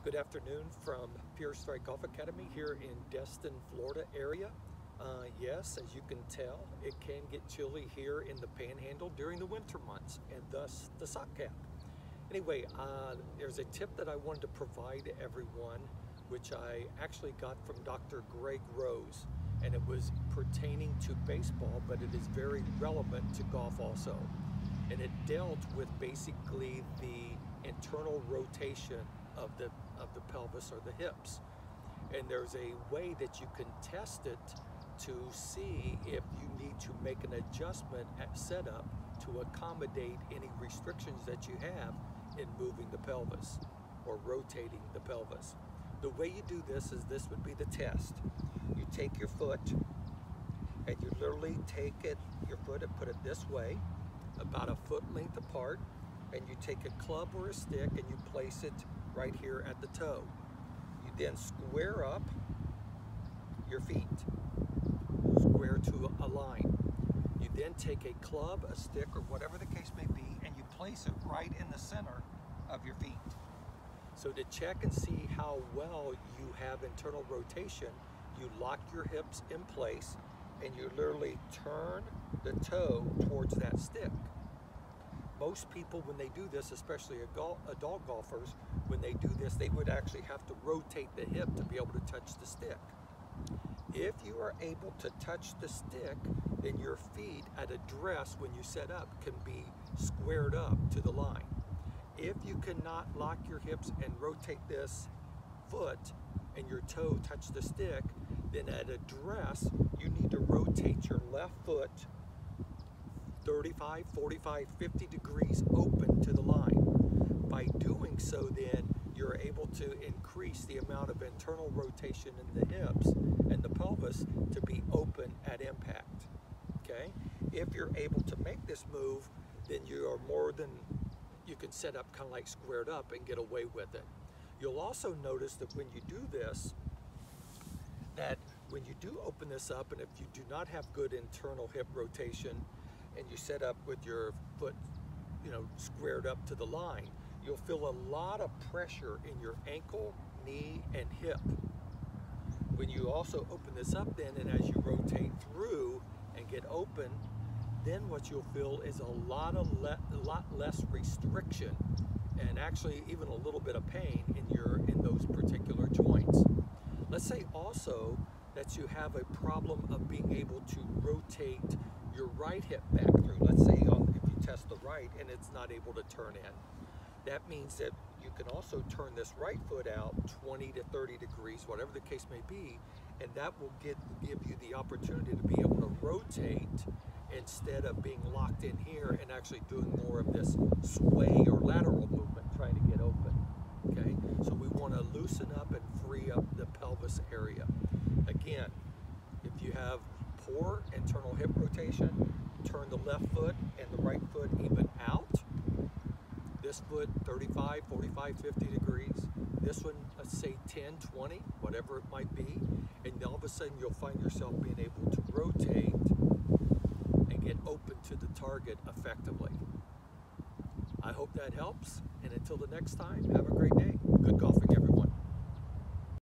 Good afternoon from Pure Strike Golf Academy here in Destin, Florida area. Yes, as you can tell, it can get chilly here in the Panhandle during the winter months, and thus the sock cap. Anyway, there's a tip that I wanted to provide to everyone, which I actually got from Dr. Greg Rose, and it was pertaining to baseball, but it is very relevant to golf also. And it dealt with basically the internal rotation of the pelvis or the hips. And there's a way that you can test it to see if you need to make an adjustment at setup to accommodate any restrictions that you have in moving the pelvis or rotating the pelvis. The way you do this is, this would be the test. You take your foot and you literally take your foot and put it this way, about a foot length apart, and you take a club or a stick and you place it right here at the toe. You then square up your feet, square to a line. You then take a club, a stick, or whatever the case may be, and you place it right in the center of your feet. So to check and see how well you have internal rotation, you lock your hips in place and you literally turn the toe towards that stick. Most people, when they do this, especially adult golfers, when they do this, they would actually have to rotate the hip to be able to touch the stick. If you are able to touch the stick, then your feet at address when you set up can be squared up to the line. If you cannot lock your hips and rotate this foot and your toe touch the stick, then at address, you need to rotate your left foot 35, 45, 50 degrees open to the line. By doing so, then you're able to increase the amount of internal rotation in the hips and the pelvis to be open at impact. Okay? If you're able to make this move, then you are you can set up kind of like squared up and get away with it. You'll also notice that when you do this, that when you do open this up, and if you do not have good internal hip rotation, and you set up with your foot, squared up to the line, you'll feel a lot of pressure in your ankle, knee, and hip. When you also open this up then, and as you rotate through and get open, then what you'll feel is a lot less restriction, and actually even a little bit of pain in those particular joints. Let's say also that you have a problem of being able to rotate your right hip back through. Let's say if you test the right and it's not able to turn in. That means that you can also turn this right foot out 20 to 30 degrees, whatever the case may be, and that will give you the opportunity to be able to rotate instead of being locked in here and actually doing more of this sway or lateral movement trying to get open. Okay, so we want to loosen up and free up the pelvis area. Again, if you have poor internal hip rotation, turn the left foot and the right foot even out. This foot 35, 45, 50 degrees. This one, let's say 10, 20, whatever it might be. And all of a sudden you'll find yourself being able to rotate and get open to the target effectively. I hope that helps. And until the next time, have a great day. Good golfing, everyone.